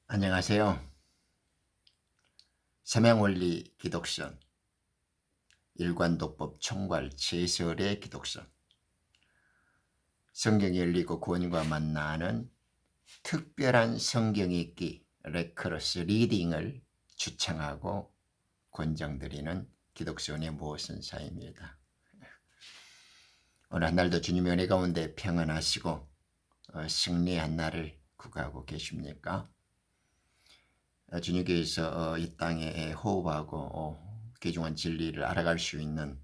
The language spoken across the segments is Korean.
안녕하세요. 삼양원리 기독선, 일관독법 총괄 제설의 기독선, 성경이 열리고 구원과 만나는 특별한 성경 읽기 레크로스 리딩을 주창하고 권장드리는 기독선의 모선사입니다. 오늘 한 날도 주님의 은혜 가운데 평안하시고 승리한 날을 구가하고 계십니까? 주님께서 이 땅에 호흡하고 귀중한 진리를 알아갈 수 있는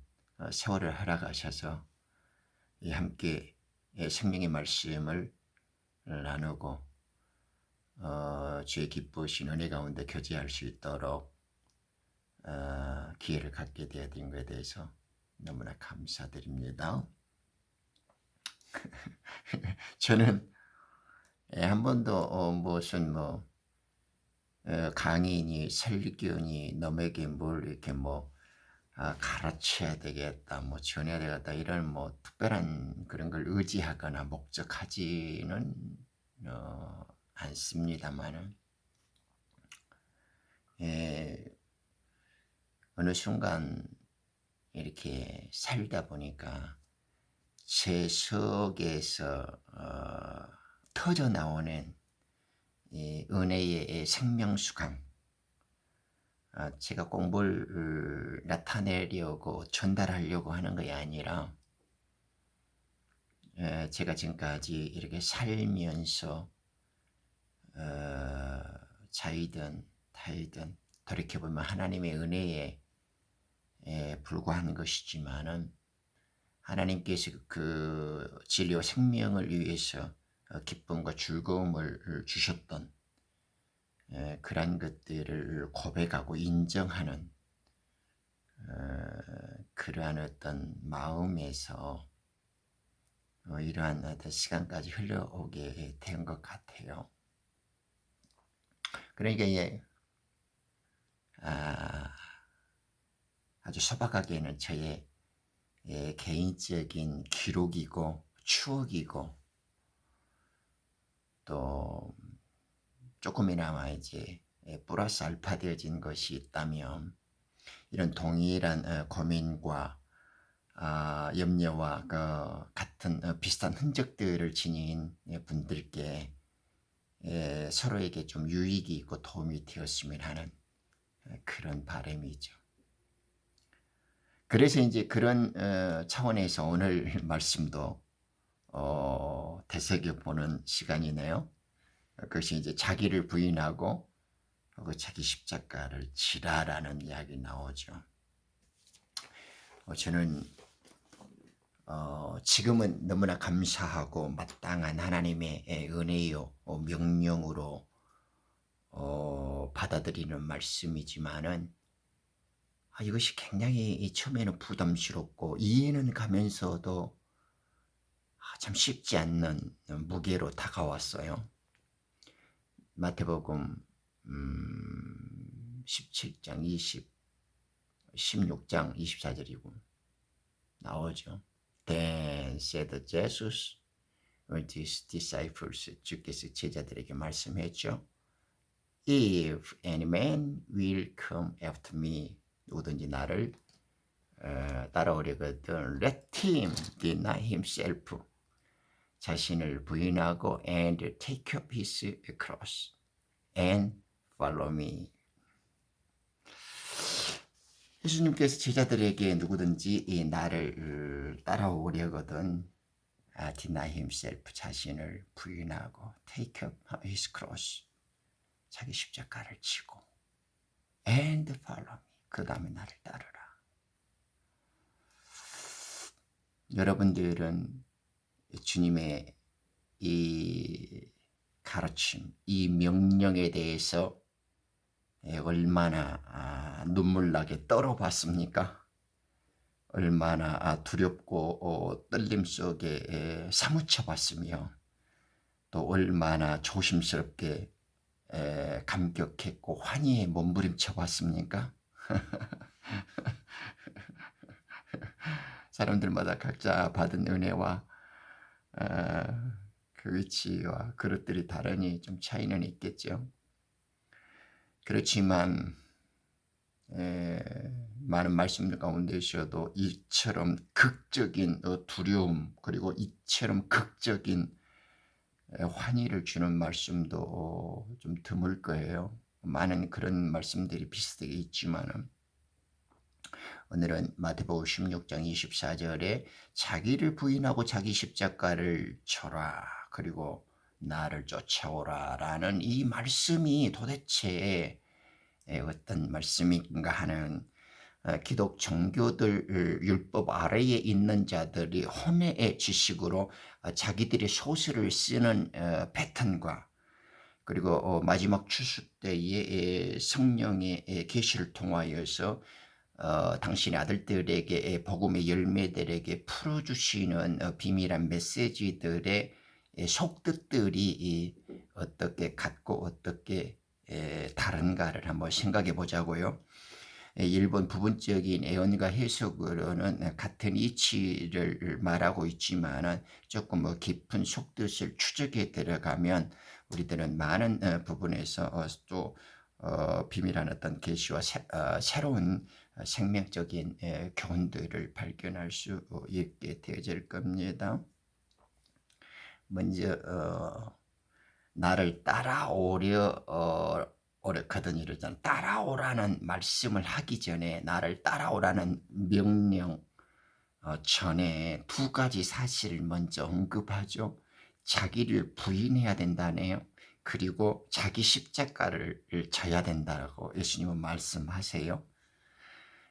세월을 허락하셔서 함께 생명의 말씀을 나누고 주의 기쁘신 은혜 가운데 교제할 수 있도록 기회를 갖게 되어진 것에 대해서 너무나 감사드립니다. 저는 한 번도 무슨 강의니 설교니 너에게 뭘 이렇게 가르쳐야 되겠다, 전해야 되겠다, 이런 특별한 그런 걸 의지하거나 목적하지는 않습니다만은, 어느 순간 이렇게 살다 보니까 제 속에서 터져 나오는 은혜의 생명수강, 제가 공부를 나타내려고 전달하려고 하는 것이 아니라 제가 지금까지 이렇게 살면서 자이든 타이든 돌이켜보면 하나님의 은혜에 불과한 것이지만은, 하나님께서 그 진리와 생명을 위해서 기쁨과 즐거움을 주셨던 그러한 것들을 고백하고 인정하는 그러한 어떤 마음에서 이러한 어떤 시간까지 흘러오게 된 것 같아요. 그러니까 아주 소박하게는 저의 개인적인 기록이고 추억이고, 또 조금이나마 이제 플러스 알파 되어진 것이 있다면, 이런 동일한 고민과 염려와 같은 비슷한 흔적들을 지닌 분들께 서로에게 좀 유익이 있고 도움이 되었으면 하는 그런 바람이죠. 그래서 이제 그런 차원에서 오늘 말씀도 되새겨보는 시간이네요. 그것이 이제 자기를 부인하고 자기 십자가를 지라라는 이야기 나오죠. 저는 지금은 너무나 감사하고 마땅한 하나님의 은혜요 명령으로 받아들이는 말씀이지만은, 이것이 굉장히 처음에는 부담스럽고 이해는 가면서도 참 쉽지 않는 무게로 다가왔어요. 마태복음 17장 16장 24절이고 나오죠. Then said Jesus to his disciples, 주께서 제자들에게 말씀했죠. If any man will come after me, 누구든지 나를 따라오려거든, let him deny himself, 자신을 부인하고 and take up his cross and follow me. 예수님께서 제자들에게 누구든지 나를 따라오려거든 deny himself, 자신을 부인하고 take up his cross, 자기 십자가를 지고 and follow me, 그 다음에 나를 따르라. 여러분들은 주님의 이 가르침, 이 명령에 대해서 얼마나 눈물나게 떨어봤습니까? 얼마나 두렵고 떨림 속에 사무쳐봤으며, 또 얼마나 조심스럽게 감격했고 환희에 몸부림쳐봤습니까? 사람들마다 각자 받은 은혜와 그 위치와 그릇들이 다르니 좀 차이는 있겠죠. 그렇지만 많은 말씀들 가운데서도 이처럼 극적인 두려움 그리고 이처럼 극적인 환희를 주는 말씀도 좀 드물 거예요. 많은 그런 말씀들이 비슷하게 있지만은 오늘은 마태복음 16장 24절에 자기를 부인하고 자기 십자가를 져라 그리고 나를 쫓아오라 라는 이 말씀이 도대체 어떤 말씀인가 하는 기독 종교들 율법 아래에 있는 자들이 혼의 지식으로 자기들의 소설을 쓰는 패턴과 그리고 마지막 추수 때에 성령의 계시를 통하여서 당신의 아들들에게 복음의 열매들에게 풀어주시는 비밀한 메시지들의 속뜻들이 어떻게 같고 어떻게 다른가를 한번 생각해 보자고요. 일본 부분적인 애언과 해석으로는 같은 이치를 말하고 있지만 조금 깊은 속뜻을 추적해 들어가면 우리들은 많은 부분에서 또 비밀한 어떤 계시와 새로운 생명적인 교훈들을 발견할 수 있게 되어질 겁니다. 먼저 나를 따라오려 오랬거든 이러잖아. 따라오라는 말씀을 하기 전에 나를 따라오라는 명령 전에 두 가지 사실을 먼저 언급하죠. 자기를 부인해야 된다네요. 그리고 자기 십자가를 져야 된다고 예수님은 말씀하세요.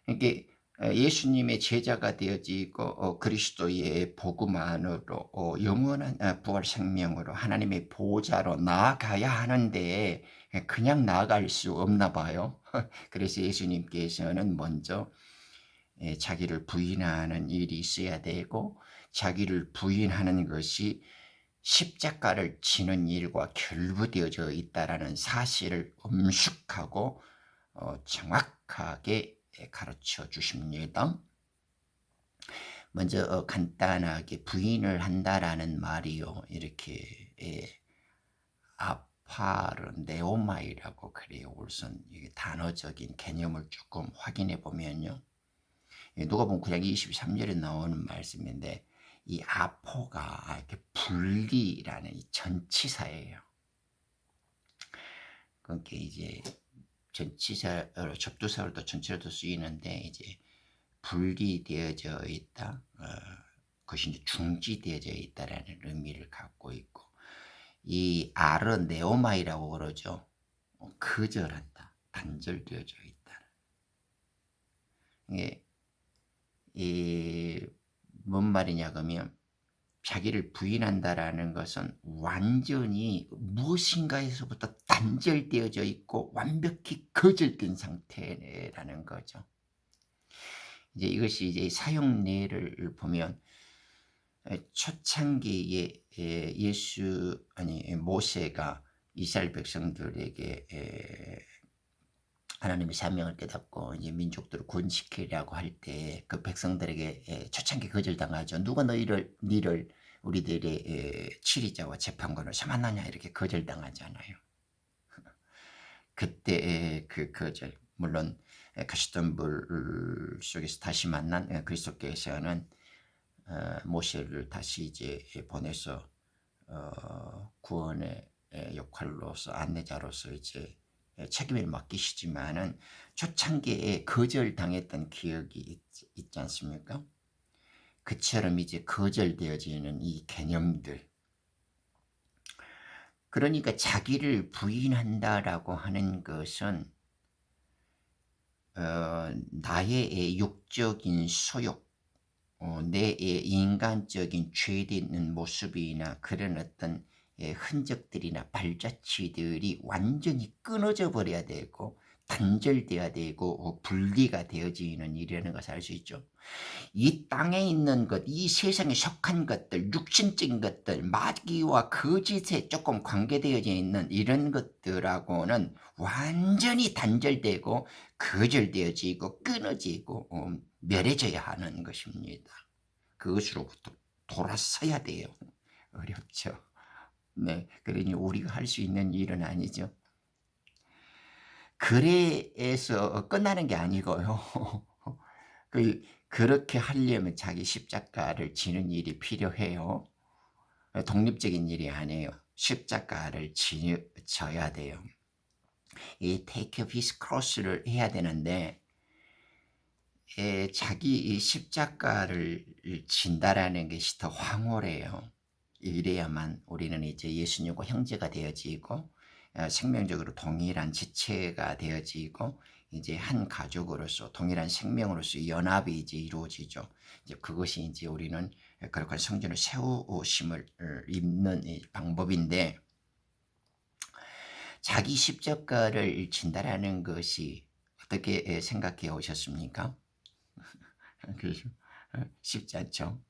이게 예수님의 제자가 되어지고 그리스도의 복음 안으로 영원한 부활 생명으로 하나님의 보좌로 나아가야 하는데 그냥 나아갈 수 없나 봐요. 그래서 예수님께서는 먼저 자기를 부인하는 일이 있어야 되고 자기를 부인하는 것이 십자가를 지는 일과 결부되어져 있다는 사실을 엄숙하고 정확하게 가르쳐 주십니다. 먼저 간단하게 부인을 한다라는 말이요. 이렇게 아파르네오마이라고 그래요. 우선 단어적인 개념을 조금 확인해 보면요. 누가복음 9장 23절에 나오는 말씀인데 이 아포가 이렇게 분리라는 이 전치사예요. 그러니까 이제 전치사로 접두사로도 전체로도 쓰이는데 이제 분리되어져 있다. 그것이 이제 중지되어져 있다라는 의미를 갖고 있고 이 아르네오마이라고 그러죠. 거절한다. 단절되어져 있다. 이게 뭔 말이냐 그러면 자기를 부인한다라는 것은 완전히 무엇인가에서부터 단절되어져 있고 완벽히 거절된 상태라는 거죠. 이제 이것이 이제 사용례를 보면 초창기에 모세가 이스라엘 백성들에게 하나님의 사명을 깨닫고 이제 민족들을 구원시키려고 할 때 그 백성들에게 초창기 거절당하죠. 누가 니를 우리들의 치리자와 재판관을 삼았느냐 이렇게 거절당하잖아요. 그때 그 거절 물론 가시던 불 속에서 다시 만난 그리스도께서는 모세를 다시 이제 보내서 구원의 역할로서 안내자로서 이제 책임을 맡기시지만은 초창기에 거절당했던 기억이 있지 않습니까? 그처럼 이제 거절되어지는 이 개념들. 그러니까 자기를 부인한다라고 하는 것은 나의 육적인 소욕, 내 인간적인 죄되는 모습이나 그런 어떤 흔적들이나 발자취들이 완전히 끊어져 버려야 되고 단절돼야 되고 분리가 되어지는 일이라는 것을 알 수 있죠. 이 땅에 있는 것, 이 세상에 속한 것들, 육신적인 것들, 마귀와 거짓에 조금 관계되어져 있는 이런 것들하고는 완전히 단절되고 거절되어지고 끊어지고 멸해져야 하는 것입니다. 그것으로부터 돌아서야 돼요. 어렵죠. 네, 그러니 우리가 할 수 있는 일은 아니죠. 그래서 끝나는 게 아니고요. 그렇게 하려면 자기 십자가를 지는 일이 필요해요. 독립적인 일이 아니에요. 십자가를 져야 돼요. 이 take up his cross를 해야 되는데 자기 이 십자가를 진다라는 것이 더 황홀해요. 이래야만 우리는 이제 예수님과 형제가 되어지고 생명적으로 동일한 지체가 되어지고 이제 한 가족으로서 동일한 생명으로서 연합이 이제 이루어지죠. 이제 그것이 이제 우리는 그렇게 성전을 세우심을 입는 방법인데, 자기 십자가를 진다라는 것이 어떻게 생각해 오셨습니까? 그래서 쉽지 않죠.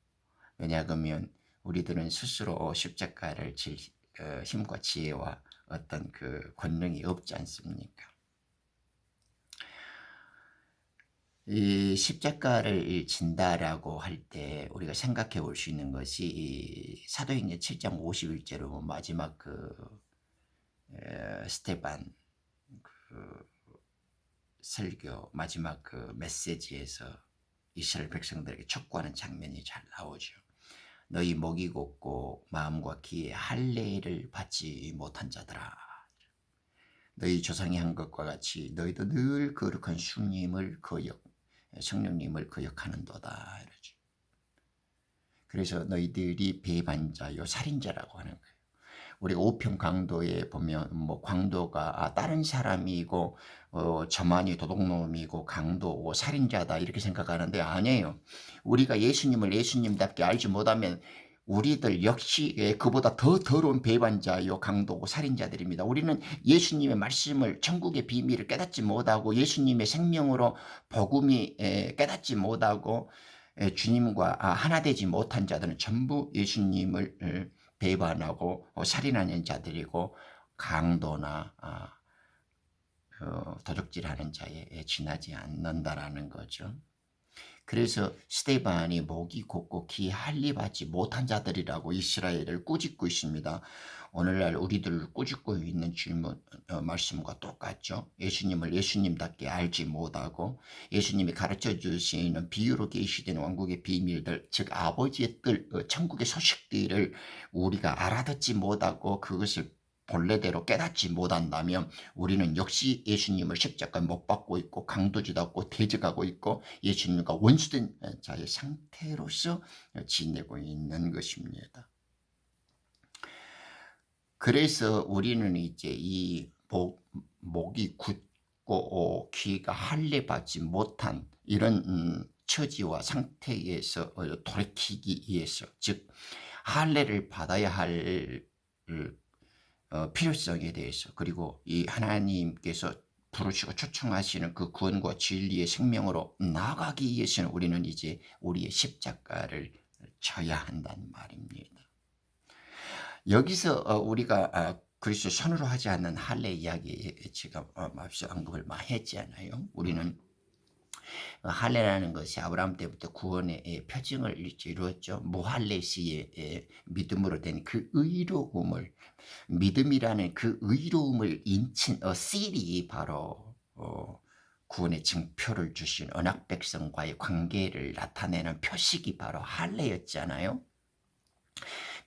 왜냐하면 우리들은 스스로 십자가를 질 힘과 지혜와 어떤 그 권능이 없지 않습니까? 이 십자가를 진다라고 할 때 우리가 생각해 볼 수 있는 것이 이 사도행전 7장 51절로 마지막 스테반 그 설교 마지막 그 메시지에서 이스라엘 백성들에게 촉구하는 장면이 잘 나오죠. 너희 목이 곧고 마음과 귀에 할례를 받지 못한 자들아, 너희 조상이 한 것과 같이 너희도 늘 거룩한 성령님을 거역하는도다 이러죠. 그래서 너희들이 배반자요 살인자라고 하는 거예요. 우리 오평 강도에 보면 뭐 강도가 다른 사람이고 저만이 도둑놈이고 강도고 살인자다 이렇게 생각하는데 아니에요. 우리가 예수님을 예수님답게 알지 못하면 우리들 역시 그보다 더 더러운 배반자요 강도고 살인자들입니다. 우리는 예수님의 말씀을 천국의 비밀을 깨닫지 못하고 예수님의 생명으로 복음이 깨닫지 못하고 주님과 하나 되지 못한 자들은 전부 예수님을 배반하고 살인하는 자들이고 강도나 도적질하는 자에 지나지 않는다라는 거죠. 그래서 스데반이 목이 곧고 귀에 할례 받지 못한 자들이라고 이스라엘을 꾸짖고 있습니다. 오늘날 우리들을 꾸짖고 있는 말씀과 똑같죠. 예수님을 예수님답게 알지 못하고 예수님이 가르쳐 주시는 비유로 계시된 왕국의 비밀들, 즉 아버지의 뜻, 천국의 소식들을 우리가 알아듣지 못하고 그것을 본래대로 깨닫지 못한다면 우리는 역시 예수님을 십자가에 못 박고 있고 강도짓하고 대적하고 있고 예수님과 원수된 자의 상태로서 지내고 있는 것입니다. 그래서 우리는 이제 이 목이 굳고 귀가 할례 받지 못한 이런 처지와 상태에서 돌이키기 위해서, 즉 할례를 받아야 할 필요성에 대해서, 그리고 이 하나님께서 부르시고 초청하시는 그 구원과 진리의 생명으로 나아가기 위해서는 우리는 이제 우리의 십자가를 져야 한다는 말입니다. 여기서 우리가 그리스도 손으로 하지 않는 할례 이야기 제가 앞서 언급을 많이 했잖아요. 우리는 할례라는 것이 아브라함 때부터 구원의 표징을 이루었죠. 무할례시의 믿음으로 된 그 의로움을, 믿음이라는 그 의로움을 인친 씰이 바로 구원의 증표를 주신 언약 백성과의 관계를 나타내는 표식이 바로 할례였잖아요.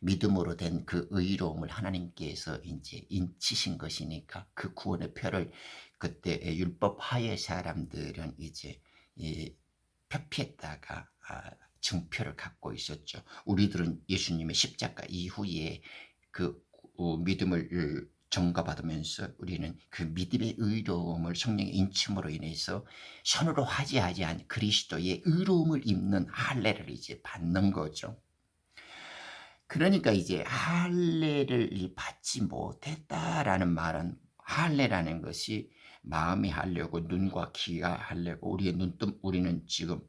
믿음으로 된 그 의로움을 하나님께서 이제 인치신 것이니까 그 구원의 표를 그때 율법 하의 사람들은 이제 표피했다가 증표를 갖고 있었죠. 우리들은 예수님의 십자가 이후에 그 믿음을 전가받으면서 우리는 그 믿음의 의로움을 성령의 인침으로 인해서 손으로 하지 않은 그리스도의 의로움을 입는 할례를 이제 받는 거죠. 그러니까 이제 할례를 받지 못했다라는 말은, 할례라는 것이 마음이 하려고 눈과 귀가 하려고 우리는 지금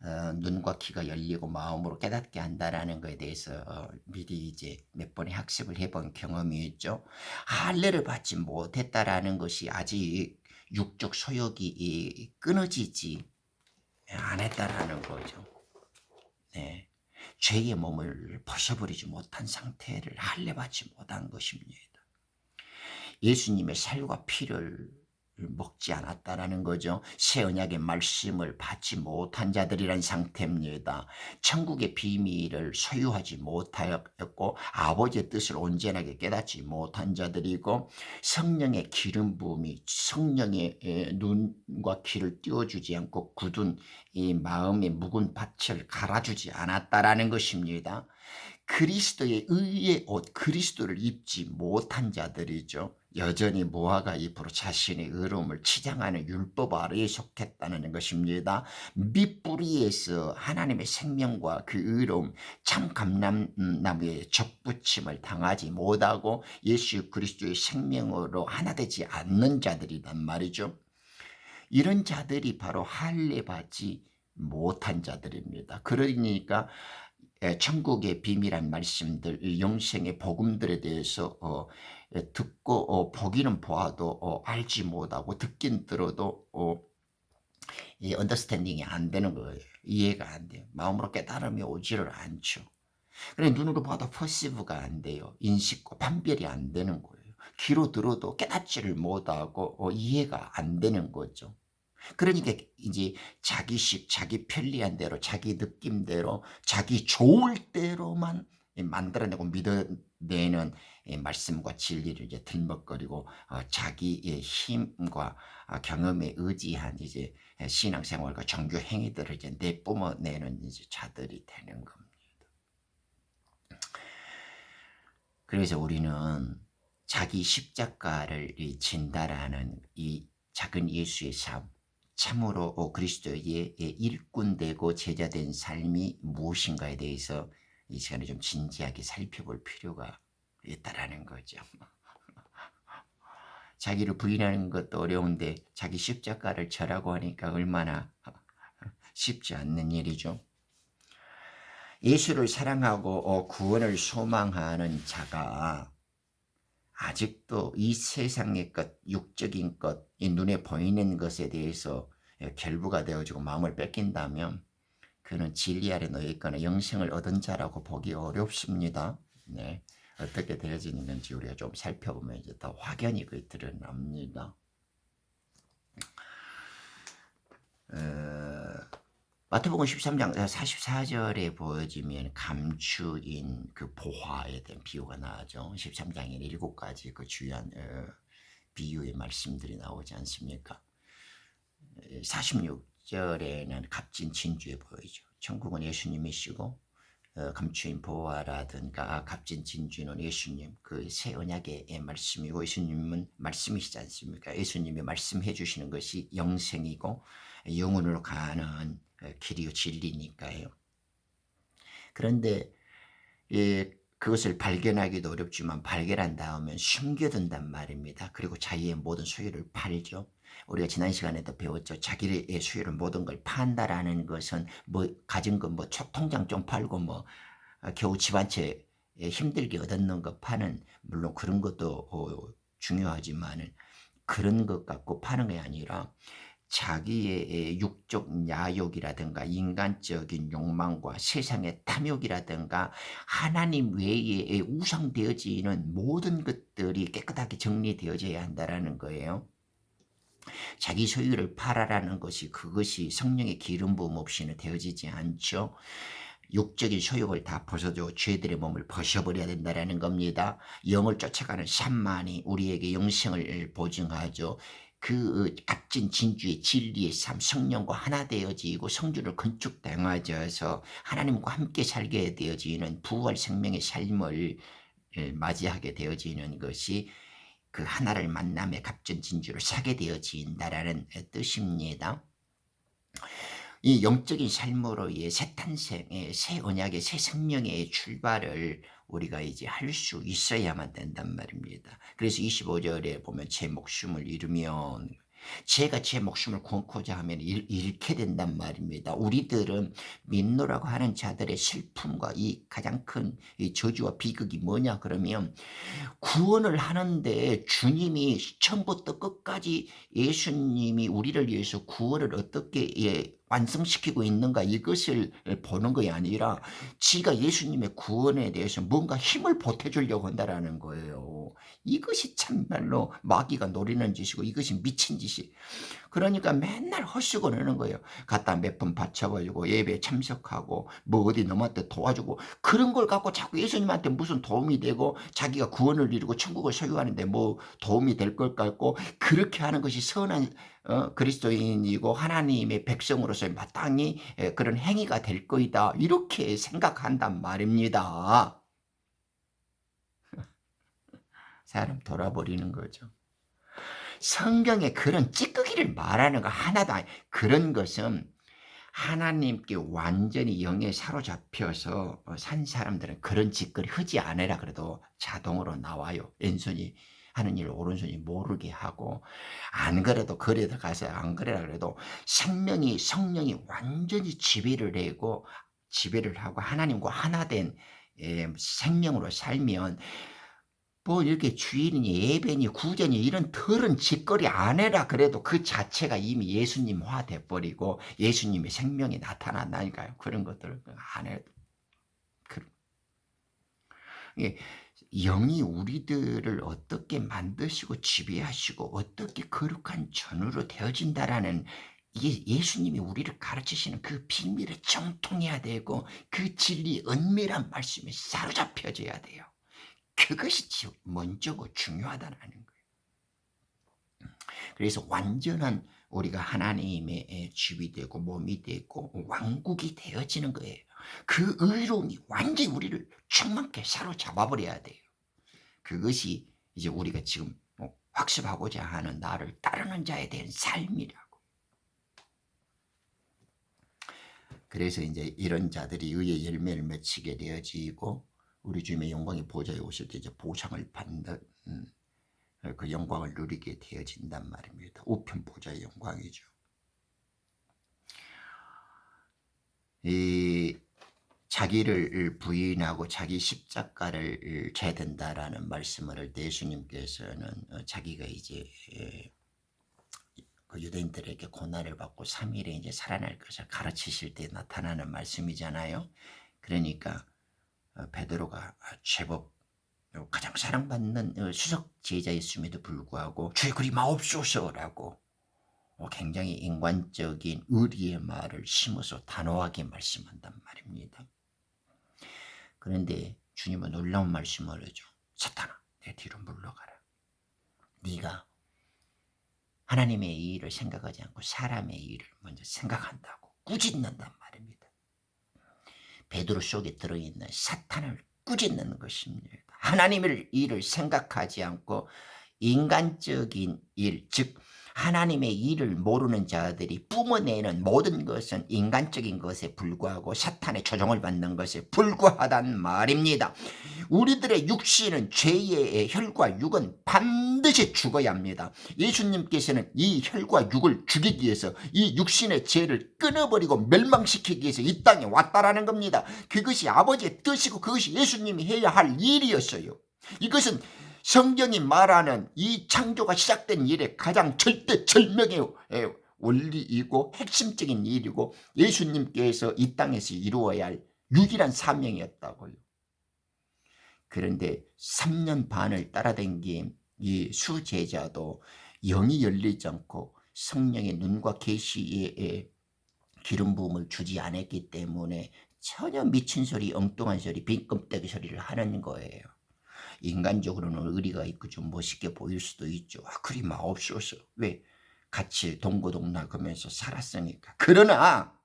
눈과 귀가 열리고 마음으로 깨닫게 한다라는 것에 대해서 미리 이제 몇 번의 학습을 해본 경험이 있죠. 할례를 받지 못했다라는 것이 아직 육적 소욕이 끊어지지 않았다라는 거죠. 네. 죄의 몸을 벗어버리지 못한 상태를 할례받지 못한 것입니다. 예수님의 살과 피를 먹지 않았다라는 거죠. 새 언약의 말씀을 받지 못한 자들이란 상태입니다. 천국의 비밀을 소유하지 못하였고 아버지의 뜻을 온전하게 깨닫지 못한 자들이고 성령의 기름 부음이 성령의 눈과 귀를 띄워주지 않고 굳은 이 마음의 묵은 밭을 갈아주지 않았다라는 것입니다. 그리스도의 의의 옷 그리스도를 입지 못한 자들이죠. 여전히 무화과 잎으로 자신의 의로움을 치장하는 율법 아래에 속했다는 것입니다. 밑뿌리에서 하나님의 생명과 그 의로움 참 감람나무의 접붙임을 당하지 못하고 예수 그리스도의 생명으로 하나 되지 않는 자들이란 말이죠. 이런 자들이 바로 할례 받지 못한 자들입니다. 그러니까 천국의 비밀한 말씀들, 영생의 복음들에 대해서 듣고 보기는 보아도 알지 못하고 듣긴 들어도 이 언더스탠딩이 안 되는 거예요. 이해가 안 돼요. 마음으로 깨달음이 오지를 않죠. 그래 눈으로 봐도 퍼시브가 안 돼요. 인식과 판별이 안 되는 거예요. 귀로 들어도 깨닫지를 못하고 이해가 안 되는 거죠. 그러니까 이제 자기식, 자기 편리한 대로, 자기 느낌대로, 자기 좋을 대로만 만들어내고 믿어내는 말씀과 진리를 이제 들먹거리고 자기의 힘과 경험에 의지한 이제 신앙생활과 종교 행위들을 이제 내뿜어내는 이제 자들이 되는 겁니다. 그래서 우리는 자기 십자가를 진다라는 이 작은 예수의 삶, 참으로 그리스도의 일꾼되고 제자된 삶이 무엇인가에 대해서 이 시간에 좀 진지하게 살펴볼 필요가 있다라는 거죠. 자기를 부인하는 것도 어려운데 자기 십자가를 절하고 하니까 얼마나 쉽지 않는 일이죠. 예수를 사랑하고 구원을 소망하는 자가 아직도 이 세상의 것, 육적인 것, 이 눈에 보이는 것에 대해서 결부가 되어지고 마음을 뺏긴다면 그는 진리 아래 놓여 있거나 영생을 얻은 자라고 보기 어렵습니다. 네. 어떻게 되어지는지 우리가 좀 살펴보면 이제 더 확연히 그 드러납니다. 마태복음 13장 44절에 보여지면 감추인 그 보화에 대한 비유가 나오죠. 13장에는 7가지 그 주요한 비유의 말씀들이 나오지 않습니까? 46절에는 값진 진주에 보이죠. 천국은 예수님이시고 감추인 보화라든가 값진 진주는 예수님, 그 새 언약의 말씀이고 예수님은 말씀이시지 않습니까? 예수님이 말씀해 주시는 것이 영생이고 영혼으로 가는 길이요 진리니까요. 그런데 그것을 발견하기도 어렵지만 발견한 다음에 숨겨둔단 말입니다. 그리고 자기의 모든 소유를 팔죠. 우리가 지난 시간에도 배웠죠. 자기의 소유를 모든 걸 판다라는 것은 뭐 가진 거 뭐 통장 좀 팔고 뭐 겨우 집 한 채 힘들게 얻었는 거 파는, 물론 그런 것도 중요하지만 그런 것 갖고 파는 게 아니라 자기의 육적 야욕이라든가 인간적인 욕망과 세상의 탐욕이라든가 하나님 외에 우상되어지는 모든 것들이 깨끗하게 정리되어져야 한다는 거예요. 자기 소유를 팔아라는 것이 그것이 성령의 기름 부음 없이는 되어지지 않죠. 육적인 소욕을 다 벗어줘 죄들의 몸을 벗어버려야 된다는 겁니다. 영을 쫓아가는 산만이 우리에게 영생을 보증하죠. 그 값진 진주의 진리의 삶, 성령과 하나 되어지고 성주를 건축당하져서 하나님과 함께 살게 되어지는 부활 생명의 삶을 맞이하게 되어지는 것이 그 하나를 만남에 값진 진주를 사게 되어진다라는 뜻입니다. 이 영적인 삶으로의 새 탄생의 새 언약의 새 생명의 출발을 우리가 이제 할 수 있어야만 된단 말입니다. 그래서 25절에 보면 제 목숨을 잃으면, 제가 제 목숨을 구원코자 하면 잃게 된단 말입니다. 우리들은 믿노라고 하는 자들의 슬픔과 이 가장 큰 이 저주와 비극이 뭐냐 그러면, 구원을 하는데 주님이 처음부터 끝까지 예수님이 우리를 위해서 구원을 어떻게 완성시키고 있는가 이것을 보는 것이 아니라 지가 예수님의 구원에 대해서 뭔가 힘을 보태주려고 한다는 거예요. 이것이 참말로 마귀가 노리는 짓이고 이것이 미친 짓이. 그러니까 맨날 헛수고하는 거예요. 갖다 몇 번 바쳐가지고 예배에 참석하고 뭐 어디 넘어한테 도와주고 그런 걸 갖고 자꾸 예수님한테 무슨 도움이 되고 자기가 구원을 이루고 천국을 소유하는데 뭐 도움이 될 것 같고 그렇게 하는 것이 선한 그리스도인이고 하나님의 백성으로서 마땅히 그런 행위가 될 거이다 이렇게 생각한단 말입니다. 사람 돌아버리는 거죠. 성경에 그런 찌끄기를 말하는 거 하나도 아니. 그런 것은 하나님께 완전히 영에 사로잡혀서 산 사람들은 그런 짓거리 하지 않으라 그래도 자동으로 나와요. 왼손이 하는 일 오른손이 모르게 하고 안 그래도 거리에 가서 안 그래라 그래도 성령이 완전히 지배를 하고 하나님과 하나 된 생명으로 살면 뭐 이렇게 주일이니 예배니 구제니 이런 더러운 짓거리 안 해라 그래도 그 자체가 이미 예수님화 돼버리고 예수님의 생명이 나타난다니까요. 그런 것들을 안 해도. 영이 우리들을 어떻게 만드시고 지배하시고 어떻게 거룩한 전으로 되어진다라는 이게 예수님이 우리를 가르치시는 그 비밀에 정통해야 되고 그 진리 은밀한 말씀에 사로잡혀져야 돼요. 그것이 먼저고 중요하다는 거예요. 그래서 완전한 우리가 하나님의 집이 되고 몸이 되고 왕국이 되어지는 거예요. 그 의로움이 완전히 우리를 충만케 사로잡아 버려야 돼요. 그것이 이제 우리가 지금 확습하고자 하는 나를 따르는 자에 대한 삶이라고. 그래서 이제 이런 자들이 의의 열매를 맺히게 되어지고 우리 주님의 영광의 보좌에 오실 때 이제 보상을 받는 그 영광을 누리게 되어진단 말입니다. 우편 보좌의 영광이죠. 이 자기를 부인하고 자기 십자가를 져야 된다라는 말씀을 할 때 예수님께서는 자기가 이제 그 유대인들에게 고난을 받고 3일에 이제 살아날 것을 가르치실 때 나타나는 말씀이잖아요. 그러니까 베드로가 제법 가장 사랑받는 수석 제자였음에도 불구하고 주의 그리 마옵소서라고 굉장히 인간적인 의리의 말을 심어서 단호하게 말씀한단 말입니다. 그런데 주님은 놀라운 말씀을 하죠. 사탄아 내 뒤로 물러가라. 네가 하나님의 일을 생각하지 않고 사람의 일을 먼저 생각한다고 꾸짖는단 말입니다. 베드로 속에 들어있는 사탄을 꾸짖는 것입니다. 하나님의 일을 생각하지 않고 인간적인 일, 즉 하나님의 일을 모르는 자들이 뿜어내는 모든 것은 인간적인 것에 불과하고 사탄의 조종을 받는 것에 불과하단 말입니다. 우리들의 육신은 죄의 혈과 육은 반드시 죽어야 합니다. 예수님께서는 이 혈과 육을 죽이기 위해서 이 육신의 죄를 끊어버리고 멸망시키기 위해서 이 땅에 왔다라는 겁니다. 그것이 아버지의 뜻이고 그것이 예수님이 해야 할 일이었어요. 이것은 성경이 말하는 이 창조가 시작된 일의 가장 절대절명의 원리이고 핵심적인 일이고 예수님께서 이 땅에서 이루어야 할 유일한 사명이었다고요. 그런데 3년 반을 따라다닌 이 수제자도 영이 열리지 않고 성령의 눈과 계시의 기름 부음을 주지 않았기 때문에 전혀 미친 소리, 엉뚱한 소리, 빈껍데기 소리를 하는 거예요. 인간적으로는 의리가 있고 좀 멋있게 보일 수도 있죠. 그리 마옵소서. 왜? 같이 동고동락하면서 살았으니까. 그러나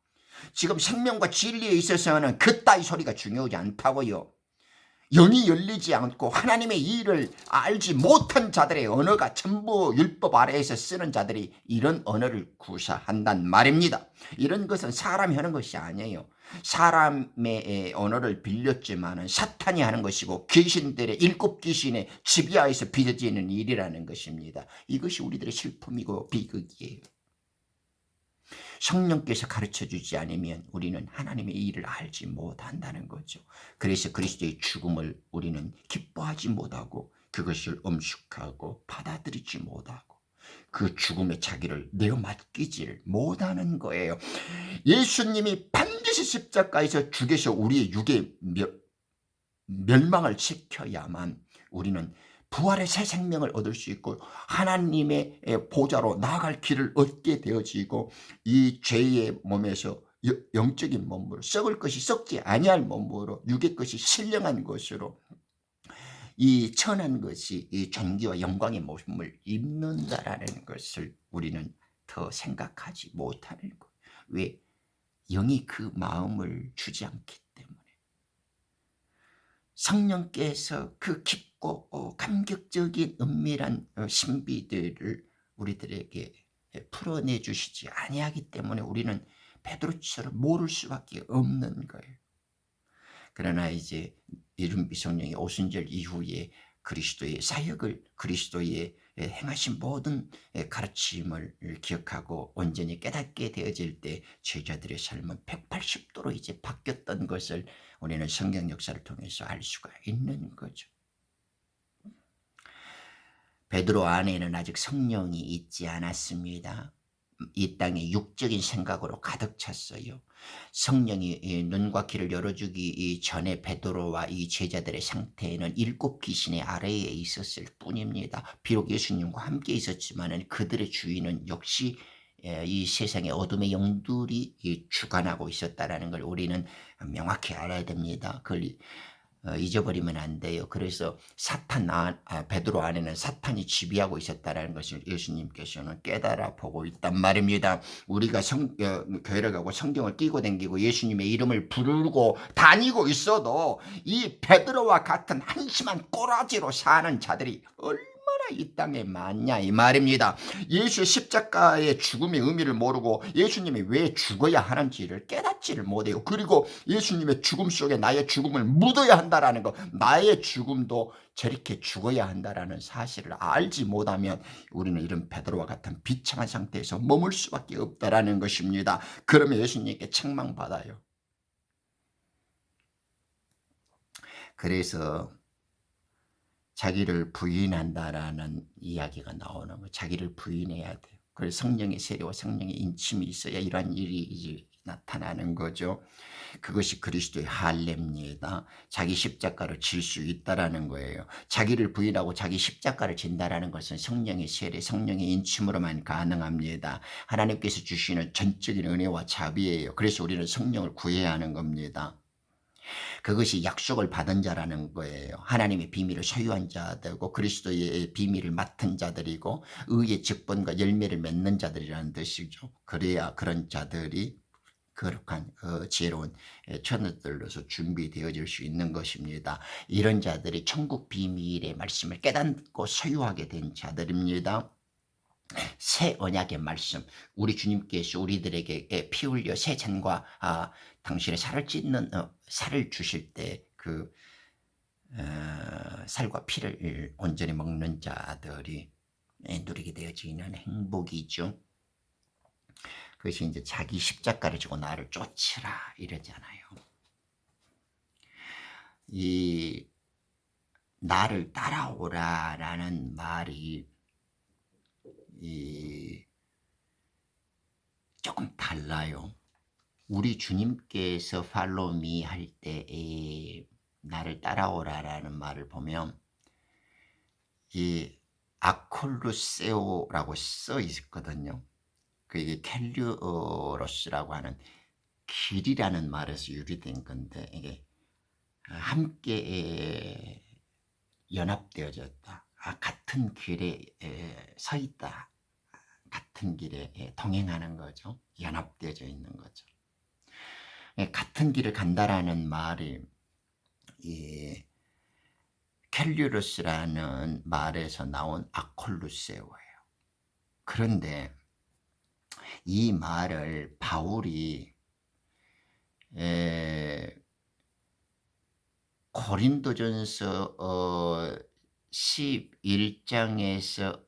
지금 생명과 진리에 있어서는 그따위 소리가 중요하지 않다고요. 영이 열리지 않고 하나님의 일을 알지 못한 자들의 언어가 전부 율법 아래에서 쓰는 자들이 이런 언어를 구사한단 말입니다. 이런 것은 사람이 하는 것이 아니에요. 사람의 언어를 빌렸지만 사탄이 하는 것이고 귀신들의 일곱 귀신의 지배하에서 빚어지는 일이라는 것입니다. 이것이 우리들의 슬픔이고 비극이에요. 성령께서 가르쳐주지 않으면 우리는 하나님의 일을 알지 못한다는 거죠. 그래서 그리스도의 죽음을 우리는 기뻐하지 못하고 그것을 엄숙하고 받아들이지 못하고 그 죽음의 자기를 내어 맡기질 못하는 거예요. 예수님이 반드시 십자가에서 죽여서 우리의 육의 멸망을 시켜야만 우리는 부활의 새 생명을 얻을 수 있고 하나님의 보좌로 나아갈 길을 얻게 되어지고 이 죄의 몸에서 영적인 몸으로 썩을 것이 썩지 아니할 몸으로 육의 것이 신령한 것으로 이 천한 것이 이 존귀와 영광의 모습을 입는다라는 것을 우리는 더 생각하지 못하는 거예요. 왜? 영이 그 마음을 주지 않기 때문에. 성령께서 그 깊고 감격적인 은밀한 신비들을 우리들에게 풀어내 주시지 아니하기 때문에 우리는 베드로처럼 모를 수밖에 없는 거예요. 그러나 이제 이른 비성령의 오순절 이후에 그리스도의 사역을 그리스도의 행하신 모든 가르침을 기억하고 온전히 깨닫게 되어질 때 제자들의 삶은 180도로 이제 바뀌었던 것을 우리는 성경 역사를 통해서 알 수가 있는 거죠. 베드로 안에는 아직 성령이 있지 않았습니다. 이 땅에 육적인 생각으로 가득 찼어요. 성령이 눈과 귀를 열어주기 전에 베드로와 이 제자들의 상태에는 7 귀신의 아래에 있었을 뿐입니다. 비록 예수님과 함께 있었지만 그들의 주인은 역시 이 세상의 어둠의 영들이 주관하고 있었다는 걸 우리는 명확히 알아야 됩니다. 그걸 잊어버리면 안 돼요. 그래서 베드로 안에는 사탄이 지배하고 있었다는 것을 예수님께서는 깨달아 보고 있단 말입니다. 우리가 교회를 가고 성경을 끼고 다니고 예수님의 이름을 부르고 다니고 있어도 이 베드로와 같은 한심한 꼬라지로 사는 자들이 얼마나 이 땅에 많냐 이 말입니다. 예수의 십자가의 죽음의 의미를 모르고 예수님이 왜 죽어야 하는지를 깨닫지를 못해요. 그리고 예수님의 죽음 속에 나의 죽음을 묻어야 한다라는 것, 나의 죽음도 저렇게 죽어야 한다라는 사실을 알지 못하면 우리는 이런 베드로와 같은 비참한 상태에서 머물 수밖에 없다라는 것입니다. 그러면 예수님께 책망받아요. 그래서 자기를 부인한다라는 이야기가 나오는 거예요. 자기를 부인해야 돼요. 그래서 성령의 세례와 성령의 인침이 있어야 이러한 일이 이제 나타나는 거죠. 그것이 그리스도의 할례입니다. 자기 십자가를 질 수 있다라는 거예요. 자기를 부인하고 자기 십자가를 진다라는 것은 성령의 세례, 성령의 인침으로만 가능합니다. 하나님께서 주시는 전적인 은혜와 자비예요. 그래서 우리는 성령을 구해야 하는 겁니다. 그것이 약속을 받은 자라는 거예요. 하나님의 비밀을 소유한 자들고 그리스도의 비밀을 맡은 자들이고 의의 직분과 열매를 맺는 자들이라는 뜻이죠. 그래야 그런 자들이 거룩한 지혜로운 처녀들로서 준비되어질 수 있는 것입니다. 이런 자들이 천국 비밀의 말씀을 깨닫고 소유하게 된 자들입니다. 새 언약의 말씀, 우리 주님께서 우리들에게 피 흘려 새 잔과 당신의 살을 찢는 살을 주실 때 그 살과 피를 온전히 먹는 자들이 누리게 되어지는 행복이죠. 그것이 이제 자기 십자가를 지고 나를 쫓으라 이러잖아요. 이 나를 따라오라라는 말이 조금 달라요. 우리 주님께서 follow me 할 때 나를 따라오라라는 말을 보면 이 아콜루세오라고 써 있거든요. 그게 켈류로스라고 하는 길이라는 말에서 유래된 건데 이게 함께 연합되어졌다. 같은 길에 서 있다. 같은 길에 동행하는 거죠. 연합되어져 있는 거죠. 같은 길을 간다라는 말이 이 켈류로스라는 말에서 나온 아콜루세오예요. 그런데 이 말을 바울이 고린도전서 11장에서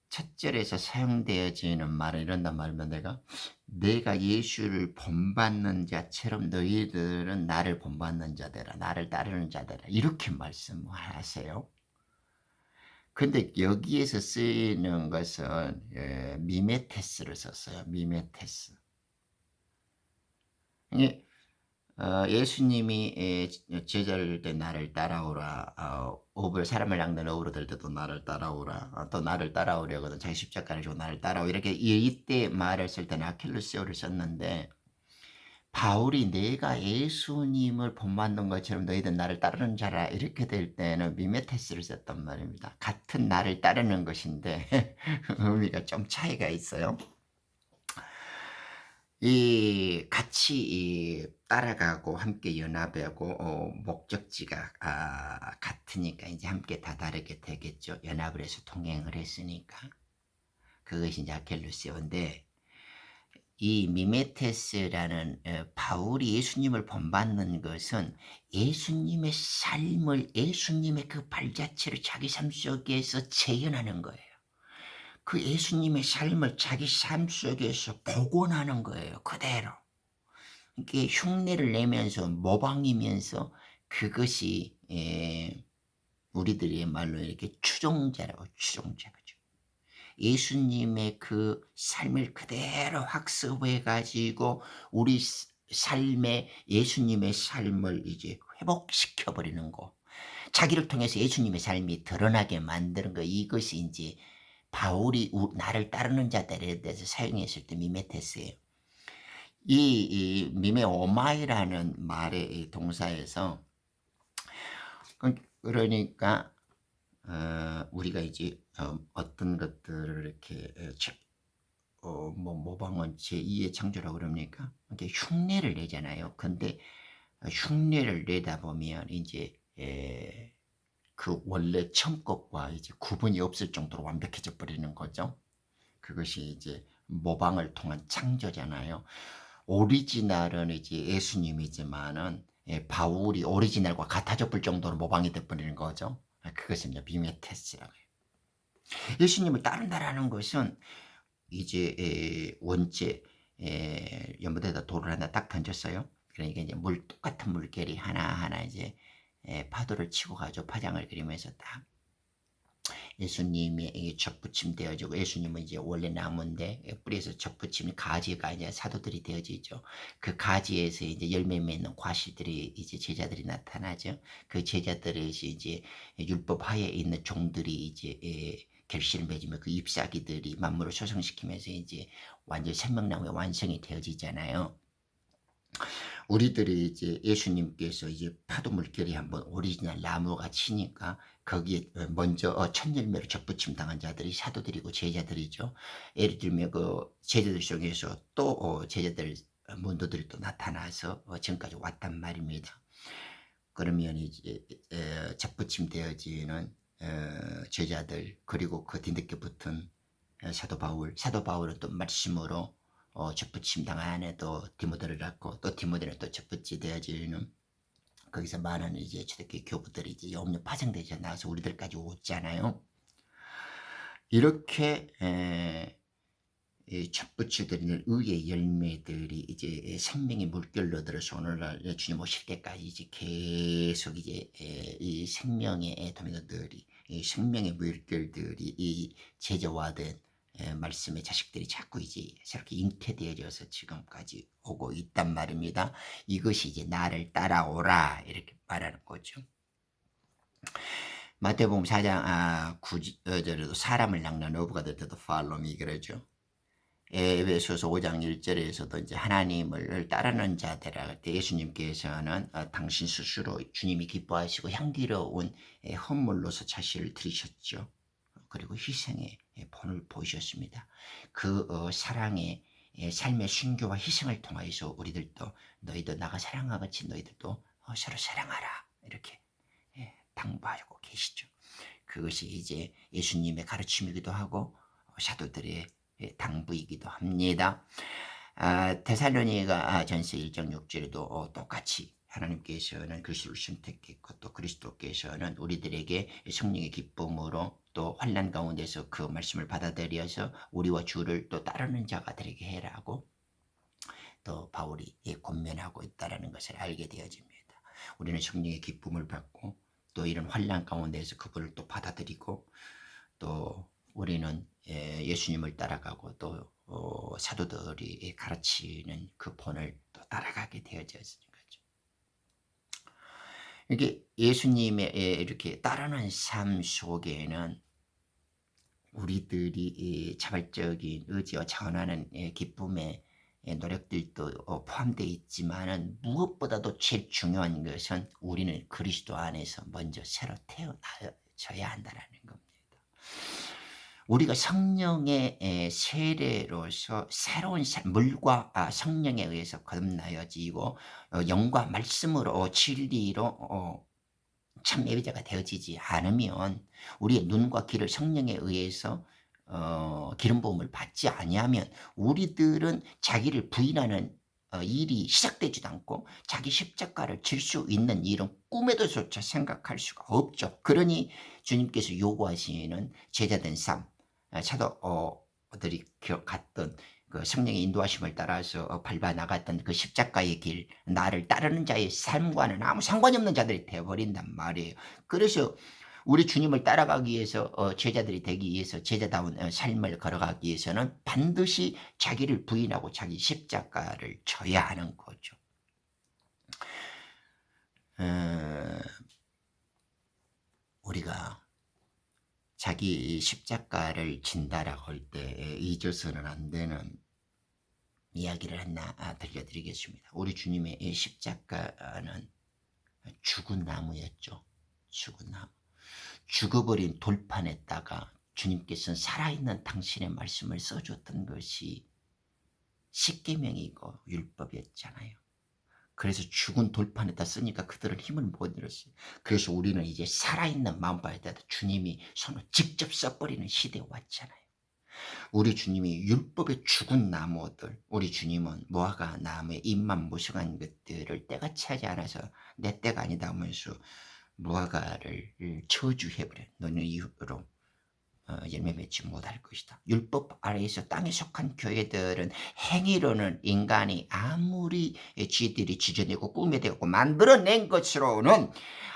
첫 절에서 사용되어지는 말은 이런단 말입니다. 내가 예수를 본받는 자처럼 너희들은 나를 본받는 자되라. 나를 따르는 자되라. 이렇게 말씀하세요. 근데 여기에서 쓰이는 것은 미메테스를 썼어요. 미메테스. 이게 예수님이 제자를 때 나를 따라오라. 어부를 사람을 낚는 어부로 될 때도 나를 따라오라. 또 나를 따라오려거든 자기 십자가를 지고 나를 따라오. 이렇게 이때 말을 쓸 때는 아킬루스요를 썼는데 바울이 내가 예수님을 본받는 것처럼 너희들 나를 따르는 자라 이렇게 될 때는 미메테스를 썼단 말입니다. 같은 나를 따르는 것인데 의미가 좀 차이가 있어요. 이 같이 따라가고 함께 연합하고 목적지가 같으니까 이제 함께 다르게 되겠죠. 연합을 해서 통행을 했으니까. 그것이 이제 아켈루스요인데 이 미메테스라는 바울이 예수님을 본받는 것은 예수님의 삶을 예수님의 그 발자취를 자기 삶 속에서 재현하는 거예요. 그 예수님의 삶을 자기 삶 속에서 복원하는 거예요. 그대로. 이게 흉내를 내면서 모방이면서 그것이 우리들의 말로 이렇게 추종자라고 추종자. 예수님의 그 삶을 그대로 학습해 가지고 우리 삶에 예수님의 삶을 이제 회복시켜 버리는 거. 자기를 통해서 예수님의 삶이 드러나게 만드는 거. 이것이 이제 바울이 나를 따르는 자들에 대해서 사용했을 때 미메테스예요. 이 미메오마이라는 말의 동사에서 그러니까 우리가 이제 어떤 것들을 이렇게 모방은 제2의 창조라고 그럽니까? 이렇게 흉내를 내잖아요. 근데 흉내를 내다 보면 이제 그 원래 처음 것과 이제 구분이 없을 정도로 완벽해져 버리는 거죠. 그것이 이제 모방을 통한 창조잖아요. 오리지널은 이제 예수님이지만은 바울이 오리지널과 같아져 볼 정도로 모방이 돼 버리는 거죠. 그것이 이제 미메테스라고 해요. 예수님을 따른다라는 것은 이제 원체 연못에다 돌을 하나 딱 던졌어요. 그러니까 이제 똑같은 물결이 하나하나 이제 파도를 치고 가죠. 파장을 그리면서 딱 예수님이 접붙임 되어지고 예수님은 이제 원래 나무인데 뿌리에서 접붙임 가지가 이제 사도들이 되어지죠. 그 가지에서 이제 열매 맺는 과실들이 이제 제자들이 나타나죠. 그 제자들의 이제 율법 하에 있는 종들이 이제 결실을 맺으며 그 잎사귀들이 만물을 소성시키면서 이제 완전 생명나무의 완성이 되어지잖아요. 우리들이 이제 예수님께서 이제 파도 물결이 한번 오리지널 나무가 치니까 거기에 먼저 첫 열매로 접붙임 당한 자들이 사도들이고 제자들이죠. 예를 들면 그 제자들 중에서 또 제자들 문도들이 또 나타나서 지금까지 왔단 말입니다. 그러면 이제 접붙임 되어지는 제자들 그리고 그 뒤늦게 붙은 사도 바울은 또 말씀으로 접붙임 당한 안에 또 디모데를 낳고 또 디모데는 또 접붙이 되어지는 거기서 많은 이제 초대교회 교부들이 이제 염려 파생되지 나와서 우리들까지 오잖아요. 이렇게 이 접붙이되는 의의 열매들이 이제 생명의 물결로 들어서 오늘날 주님 오실 때까지 이제 계속 이제 이 생명의 도미노들이 이 생명의 물결들이 이 제자화된 말씀의 자식들이 자꾸 이제 저렇게 잉태되어져서 지금까지 오고 있단 말입니다. 이것이 이제 나를 따라오라 이렇게 말하는 거죠. 마태복음 4장 9절에도 사람을 낚는 어부가 될 때도 follow me 그러죠. 에베소서 5장 1절에서도 이제 하나님을 따르는 자들아 할 때 예수님께서는 당신 스스로 주님이 기뻐하시고 향기로운 헌물로서 자신을 드리셨죠. 그리고 희생의 본을 보이셨습니다. 그 사랑의 삶의 순교와 희생을 통하여서 우리들도 너희도 나가 사랑한 같이 너희들도 서로 사랑하라 이렇게 당부하고 계시죠. 그것이 이제 예수님의 가르침이기도 하고 사도들의 당부이기도 합니다. 데살로니가 전서 1장 6절에도 똑같이 하나님께서는 그리스도를 선택했고 또 그리스도께서는 우리들에게 성령의 기쁨으로 또 환난 가운데서 그 말씀을 받아들여서 우리와 주를 또 따르는 자가 되게 해라고 또 바울이 권면하고 있다는 것을 알게 되어집니다. 우리는 성령의 기쁨을 받고 또 이런 환난 가운데서 그분을 또 받아들이고 또 우리는 예수님을 따라가고 또 사도들이 가르치는 그 본을 또 따라가게 되어졌으니 거죠. 이게 예수님의 이렇게 따르는 삶 속에는 우리들이 자발적인 의지와 자원하는 기쁨의 노력들도 포함되어 있지만은 무엇보다도 제일 중요한 것은 우리는 그리스도 안에서 먼저 새로 태어나져야 한다는 겁니다. 우리가 성령의 세례로서 새로운 물과 성령에 의해서 거듭나여지고 영과 말씀으로 진리로 참 예배자가 되어지지 않으면 우리의 눈과 귀를 성령에 의해서 기름 부음을 받지 아니하면 우리들은 자기를 부인하는 일이 시작되지도 않고 자기 십자가를 질 수 있는 일은 꿈에도조차 생각할 수가 없죠. 그러니 주님께서 요구하시는 제자된 삶, 사도들이 갔던 그 성령의 인도하심을 따라서 밟아 나갔던 그 십자가의 길, 나를 따르는 자의 삶과는 아무 상관이 없는 자들이 되어버린단 말이에요. 그래서 우리 주님을 따라가기 위해서 제자들이 되기 위해서 제자다운 삶을 걸어가기 위해서는 반드시 자기를 부인하고 자기 십자가를 져야 하는 거죠. 우리가 자기 십자가를 진다라고 할 때 잊어서는 안 되는 이야기를 하나 들려드리겠습니다. 우리 주님의 십자가는 죽은 나무였죠. 죽은 나무. 죽어버린 돌판에다가 주님께서는 살아있는 당신의 말씀을 써줬던 것이 십계명이고 율법이었잖아요. 그래서 죽은 돌판에다 쓰니까 그들은 힘을 못 잃었어요. 그래서 우리는 이제 살아있는 마음바에다 주님이 손을 직접 써버리는 시대에 왔잖아요. 우리 주님이 율법의 죽은 나무들, 우리 주님은 무화과 나무의 잎만 무성한 것들을 때가 차지 않아서 내 때가 아니다 하면서 무화과를 저주해버려. 너는 이후로 열매 맺지 못할 것이다. 율법 아래에서 땅에 속한 교회들은 행위로는 인간이 아무리 지들이 지져내고 꾸며대고 만들어낸 것으로는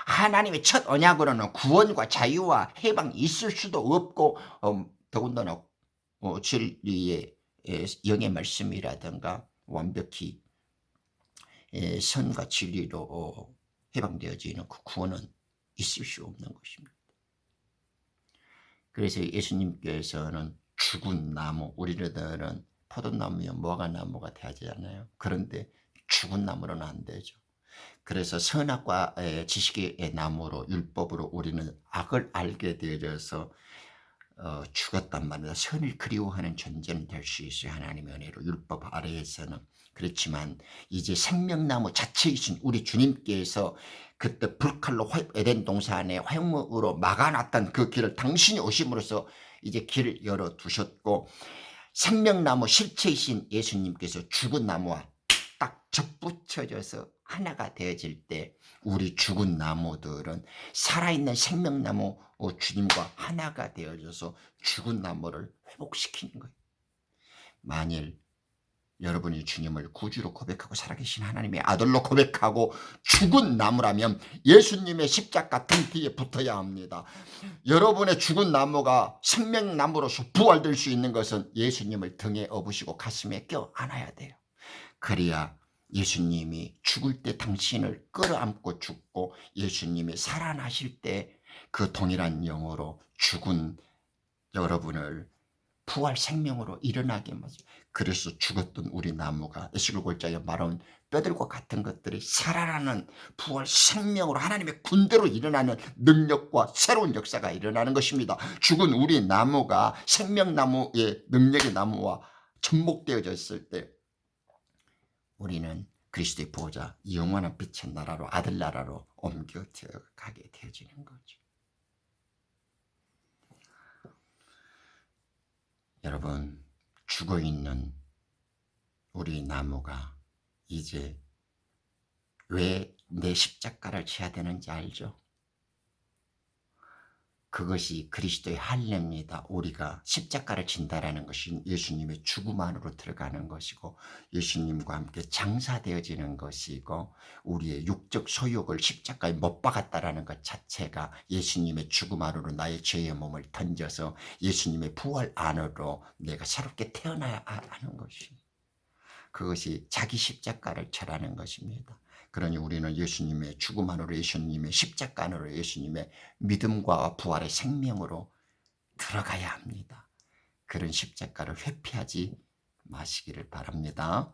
하나님의 첫 언약으로는 구원과 자유와 해방이 있을 수도 없고 더군다나 진리의 영의 말씀이라든가 완벽히 선과 진리로 해방되어지는 그 구원은 있을 수 없는 것입니다. 그래서 예수님께서는 죽은 나무, 우리들은 포도나무야 무화과나무가 되잖아요. 그런데 죽은 나무로는 안 되죠. 그래서 선악과 지식의 나무로 율법으로 우리는 악을 알게 되어서 죽었단 말이다. 선을 그리워하는 존재는 될 수 있어요. 하나님의 은혜로 율법 아래에서는. 그렇지만 이제 생명나무 자체이신 우리 주님께서 그때 불칼로 에덴 동산에 화형으로 막아놨던 그 길을 당신이 오심으로써 이제 길을 열어두셨고 생명나무 실체이신 예수님께서 죽은 나무와 딱 접붙여져서 하나가 되어질 때 우리 죽은 나무들은 살아있는 생명나무 주님과 하나가 되어져서 죽은 나무를 회복시키는 거예요. 만일 여러분이 주님을 구주로 고백하고 살아계신 하나님의 아들로 고백하고 죽은 나무라면 예수님의 십자가 등 뒤에 붙어야 합니다. 여러분의 죽은 나무가 생명나무로서 부활될 수 있는 것은 예수님을 등에 업으시고 가슴에 껴 안아야 돼요. 그래야 예수님이 죽을 때 당신을 끌어안고 죽고 예수님이 살아나실 때 그 동일한 영으로 죽은 여러분을 부활 생명으로 일어나게 하죠. 그래서 죽었던 우리 나무가 에스겔 골짜기에 말하는 뼈들과 같은 것들이 살아나는 부활 생명으로 하나님의 군대로 일어나는 능력과 새로운 역사가 일어나는 것입니다. 죽은 우리 나무가 생명나무의 능력의 나무와 접목되어졌을 때 우리는 그리스도의 보호자 영원한 빛의 나라로 아들 나라로 옮겨 들어가게 되어지는 거죠. 여러분, 죽어있는 우리 나무가 이제 왜 내 십자가를 져야 되는지 알죠? 그것이 그리스도의 할례입니다. 우리가 십자가를 진다라는 것이 예수님의 죽음 안으로 들어가는 것이고 예수님과 함께 장사되어지는 것이고 우리의 육적 소욕을 십자가에 못 박았다라는 것 자체가 예수님의 죽음 안으로 나의 죄의 몸을 던져서 예수님의 부활 안으로 내가 새롭게 태어나야 하는 것이 그것이 자기 십자가를 절하는 것입니다. 그러니 우리는 예수님의 죽음 안으로 예수님의 십자가 안으로 예수님의 믿음과 부활의 생명으로 들어가야 합니다. 그런 십자가를 회피하지 마시기를 바랍니다.